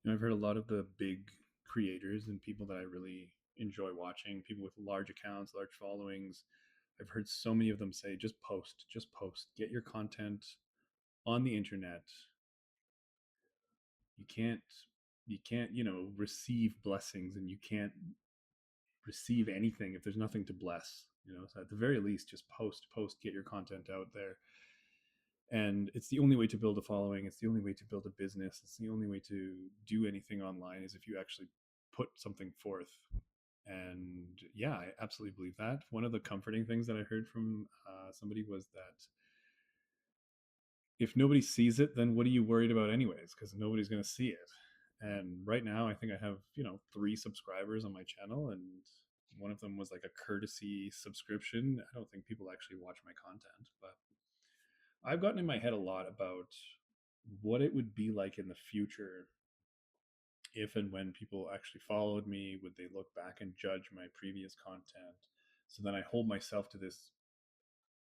I've heard a lot of the big creators and people that I really enjoy watching, people with large accounts, large followings. I've heard so many of them say, just post, get your content on the internet. You can't, receive blessings, and you can't receive anything if there's nothing to bless. So at the very least, just post, get your content out there. And it's the only way to build a following. It's the only way to build a business. It's the only way to do anything online is if you actually put something forth. And yeah, I absolutely believe that. One of the comforting things that I heard from somebody was that if nobody sees it, then what are you worried about anyways? Because nobody's going to see it. And right now, I think I have 3 subscribers on my channel, and one of them was like a courtesy subscription. I don't think people actually watch my content, but I've gotten in my head a lot about what it would be like in the future if and when people actually followed me. Would they look back and judge my previous content? So then I hold myself to this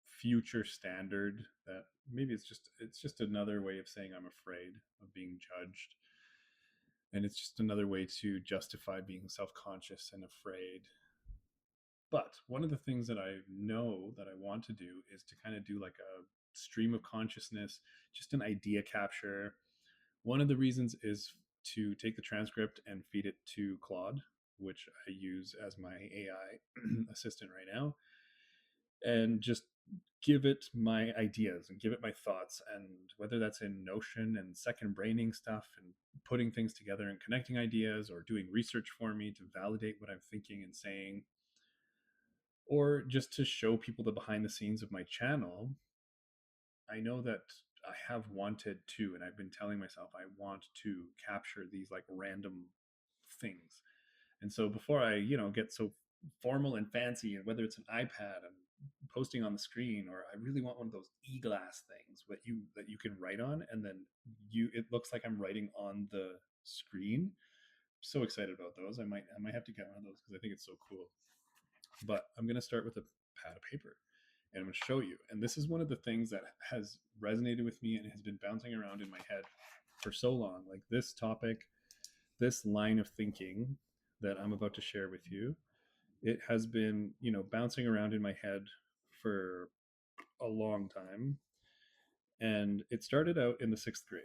future standard that maybe it's just another way of saying I'm afraid of being judged, and it's just another way to justify being self-conscious and afraid. But one of the things that I know that I want to do is to kind of do like a stream of consciousness, just an idea capture. One of the reasons is to take the transcript and feed it to Claude, which I use as my AI assistant right now, and just give it my ideas and give it my thoughts. And whether that's in Notion and second braining stuff and putting things together and connecting ideas, or doing research for me to validate what I'm thinking and saying, or just to show people the behind the scenes of my channel, I know that I have wanted to, and I've been telling myself I want to capture these like random things. And so before I, get so formal and fancy, and whether it's an iPad and posting on the screen, or I really want one of those e-glass things that you can write on, and then it looks like I'm writing on the screen. So excited about those. I might have to get one of those because I think it's so cool. But I'm going to start with a pad of paper, and I'm going to show you. And this is one of the things that has resonated with me and has been bouncing around in my head for so long. Like this topic, this line of thinking that I'm about to share with you, it has been, bouncing around in my head for a long time. And it started out in the 6th grade.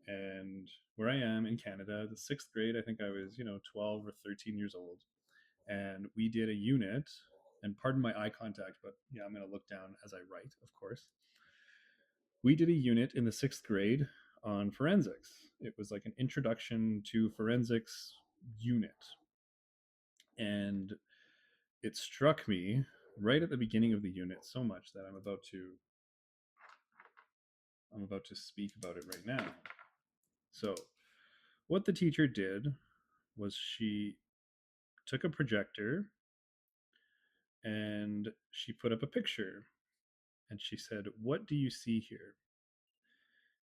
And where I am in Canada, the 6th grade, I think I was, 12 or 13 years old. And we did a unit, and pardon my eye contact, but yeah, I'm going to look down as I write, of course. We did a unit in the 6th grade on forensics. It was like an introduction to forensics unit. And it struck me right at the beginning of the unit so much that I'm about to speak about it right now. So, what the teacher did was she took a projector and she put up a picture, and she said, "What do you see here?"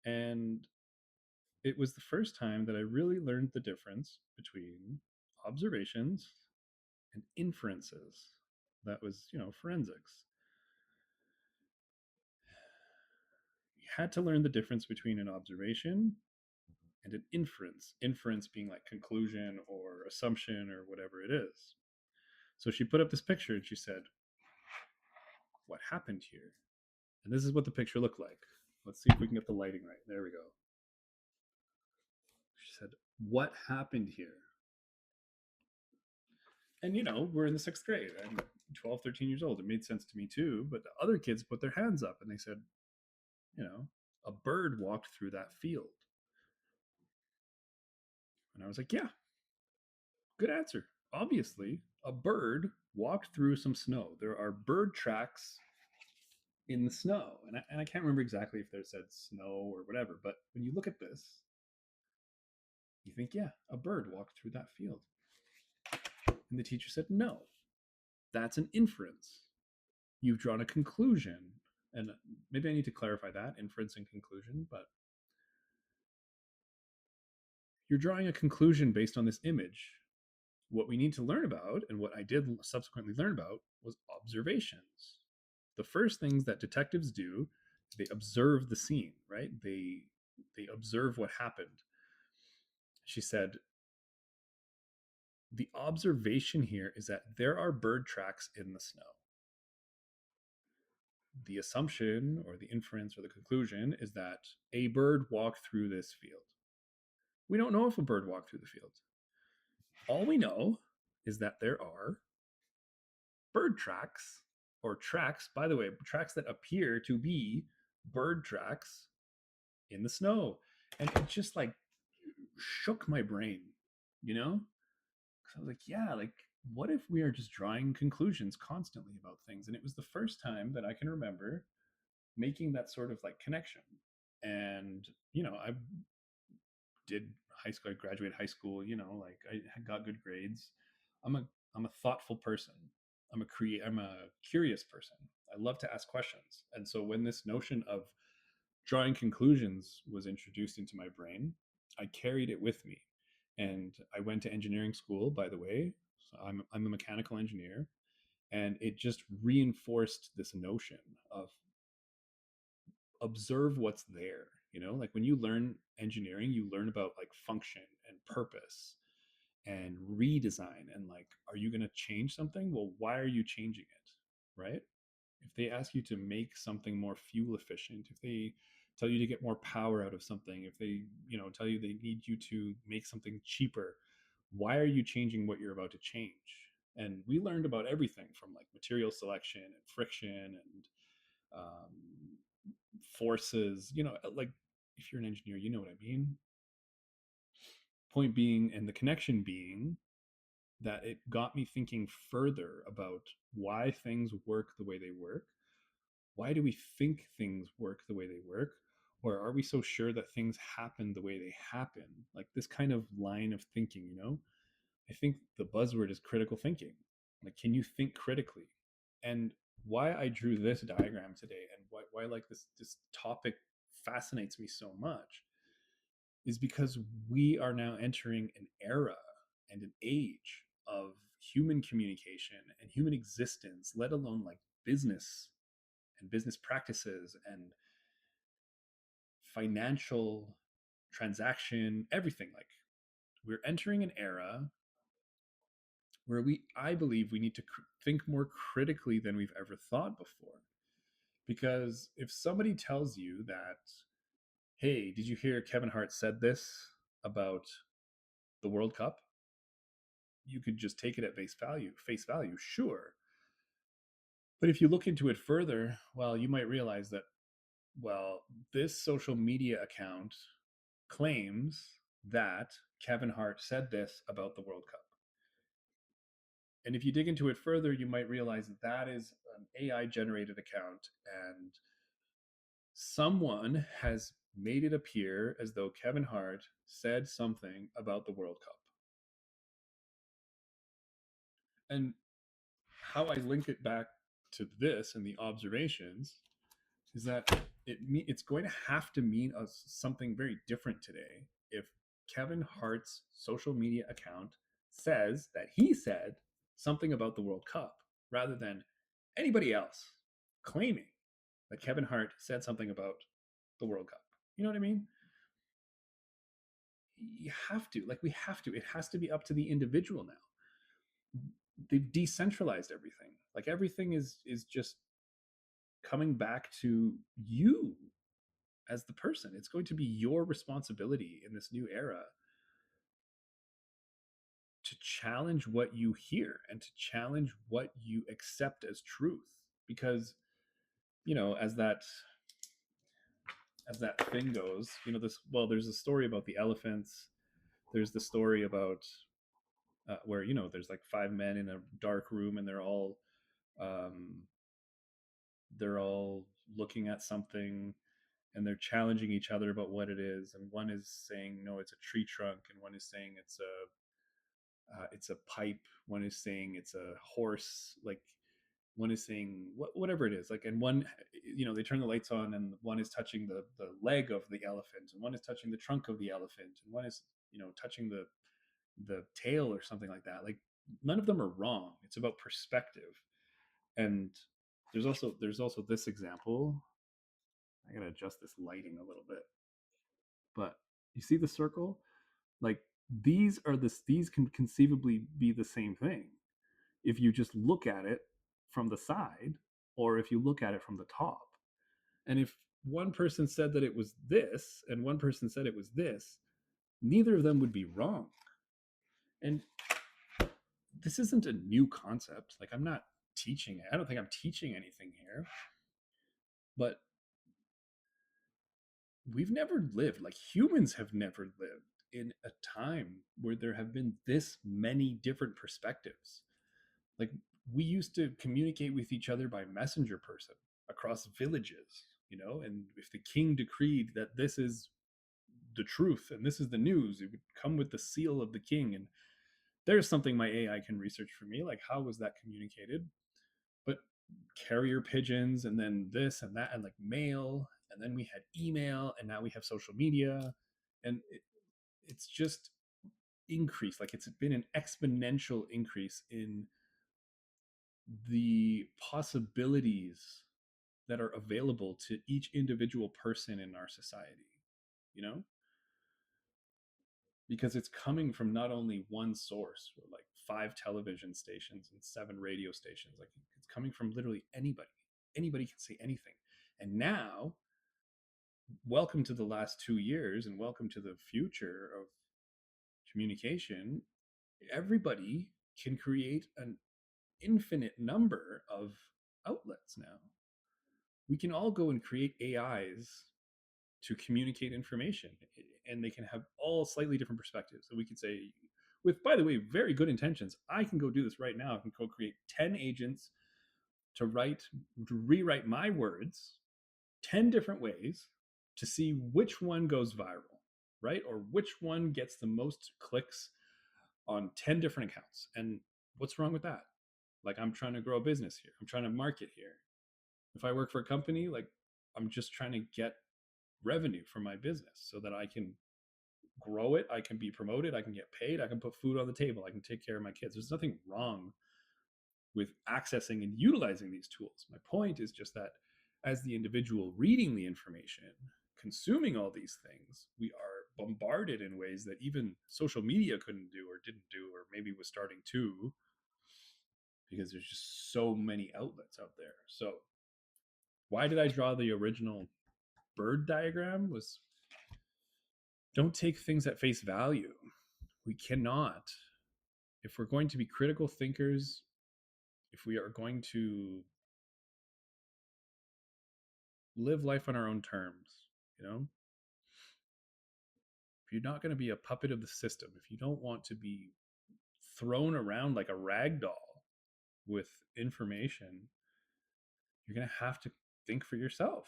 And it was the first time that I really learned the difference between observations and inferences. That was, forensics. You had to learn the difference between an observation and an inference. Inference being like conclusion or assumption or whatever it is. So she put up this picture and she said, "What happened here?" And this is what the picture looked like. Let's see if we can get the lighting right. There we go. She said, "What happened here?" And, we're in the 6th grade. I'm 12, 13 years old. It made sense to me too. But the other kids put their hands up and they said, a bird walked through that field. And I was like, yeah, good answer. Obviously, a bird walked through some snow. There are bird tracks in the snow. And I can't remember exactly if they said snow or whatever. But when you look at this, you think, yeah, a bird walked through that field. And the teacher said, no, that's an inference. You've drawn a conclusion. And maybe I need to clarify that, inference and conclusion, but you're drawing a conclusion based on this image. What we need to learn about, and what I did subsequently learn about, was observations. The first things that detectives do, they observe the scene, right? They observe what happened. She said, the observation here is that there are bird tracks in the snow. The assumption or the inference or the conclusion is that a bird walked through this field. We don't know if a bird walked through the field. All we know is that there are bird tracks, or tracks, by the way, tracks that appear to be bird tracks in the snow. And it just like shook my brain, you know? Because I was like, yeah, like, what if we are just drawing conclusions constantly about things? And it was the first time that I can remember making that sort of like connection. And, I did high school, I graduated high school, like I got good grades. I'm a I'm a thoughtful person. I'm a curious person. I love to ask questions. And so when this notion of drawing conclusions was introduced into my brain, I carried it with me. And I went to engineering school, by the way. So I'm a mechanical engineer, and it just reinforced this notion of observe what's there. Like when you learn engineering, you learn about like function and purpose and redesign, and like, are you going to change something? Well, why are you changing it? Right? If they ask you to make something more fuel efficient, if they tell you to get more power out of something, if they tell you they need you to make something cheaper, why are you changing what you're about to change? And we learned about everything from like material selection and friction and forces, like, if you're an engineer, you know what I mean. Point being, and the connection being, that it got me thinking further about why things work the way they work. Why do we think things work the way they work? Or are we so sure that things happen the way they happen? Like this kind of line of thinking. I think the buzzword is critical thinking. Like, can you think critically? And why I drew this diagram today, and why like this topic fascinates me so much, is because we are now entering an era and an age of human communication and human existence, let alone like business and business practices and financial transaction, everything. Like, we're entering an era where I believe we need to think more critically than we've ever thought before. Because if somebody tells you that, hey, did you hear Kevin Hart said this about the World Cup? You could just take it at face value, sure. But if you look into it further, well, you might realize that, well, this social media account claims that Kevin Hart said this about the World Cup. And if you dig into it further, you might realize that that is an AI generated account, and someone has made it appear as though Kevin Hart said something about the World Cup. And how I link it back to this and the observations is that it's going to have to mean something very different today if Kevin Hart's social media account says that he said something about the World Cup, rather than anybody else claiming that Kevin Hart said something about the World Cup. You know what I mean? You have to, like, we have to. It has to be up to the individual now. They've decentralized everything. Like, everything is just coming back to you as the person. It's going to be your responsibility in this new era to challenge what you hear and to challenge what you accept as truth. Because, as that thing goes, there's a story about the elephants. There's the story about where, there's like five men in a dark room, and um, they're all looking at something, and they're challenging each other about what it is. And one is saying, no, it's a tree trunk, and one is saying it's a pipe. One is saying it's a horse. Like, one is saying whatever it is. Like, and one, they turn the lights on, and one is touching the leg of the elephant, and one is touching the trunk of the elephant, and one is touching the tail or something like that. Like, none of them are wrong. It's about perspective. And there's also this example. I gotta adjust this lighting a little bit, but you see the circle? Like, these can conceivably be the same thing if you just look at it from the side or if you look at it from the top. And if one person said that it was this and one person said it was this, neither of them would be wrong. And this isn't a new concept. Like, I'm not teaching, I don't think I'm teaching anything here, but we've never lived, like, humans have never lived in a time where there have been this many different perspectives. Like, we used to communicate with each other by messenger person across villages, you know, and if the king decreed that this is the truth and this is the news, it would come with the seal of the king. And there's something my AI can research for me, like, how was that communicated? But carrier pigeons and then this and that and like mail, and then we had email, and now we have social media, and it's just increased. Like, it's been an exponential increase in the possibilities that are available to each individual person in our society, you know, because it's coming from not only one source, or like 5 television stations and 7 radio stations. Like, it's coming from literally anybody can say anything. And now, welcome to the last 2 years and welcome to the future of communication. Everybody can create an infinite number of outlets now. We can all go and create AIs to communicate information, and they can have all slightly different perspectives. So we could say, with, by the way, very good intentions, I can go do this right now. I can go create 10 agents to rewrite my words 10 different ways to see which one goes viral, right? Or which one gets the most clicks on 10 different accounts. And what's wrong with that? Like, I'm trying to grow a business here. I'm trying to market here. If I work for a company, like, I'm just trying to get revenue for my business so that I can grow it, I can be promoted, I can get paid, I can put food on the table, I can take care of my kids. There's nothing wrong with accessing and utilizing these tools. My point is just that as the individual reading the information, consuming all these things, we are bombarded in ways that even social media couldn't do or didn't do, or maybe was starting to, because there's just so many outlets out there. So why did I draw the original bird diagram? Was, don't take things at face value. We cannot, if we're going to be critical thinkers, if we are going to live life on our own terms, you know, if you're not going to be a puppet of the system, if you don't want to be thrown around like a rag doll with information, you're going to have to think for yourself.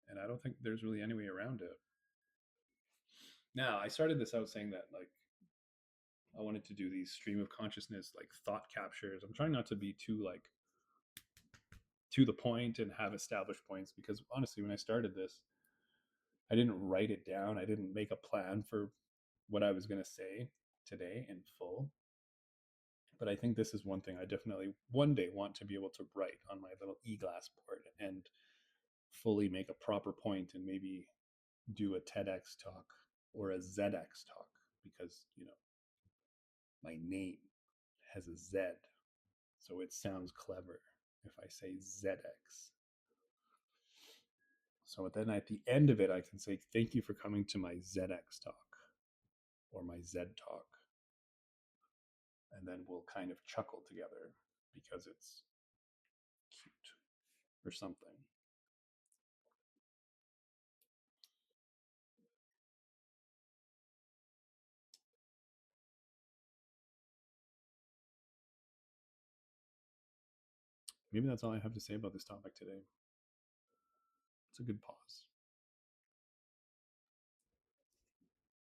And I don't think there's really any way around it. Now, I started this out saying that, like, I wanted to do these stream of consciousness, like, thought captures. I'm trying not to be too, like, to the point and have established points, because honestly, when I started this, I didn't write it down. I didn't make a plan for what I was going to say today in full. But I think this is one thing I definitely one day want to be able to write on my little e-glass board and fully make a proper point, and maybe do a TEDx talk or a ZedX talk, because, you know, my name has a Z. So it sounds clever if I say ZedX. So then at the end of it, I can say, thank you for coming to my ZedX talk or my ZedTalk. And then we'll kind of chuckle together because it's cute or something. Maybe that's all I have to say about this topic today. It's a good pause.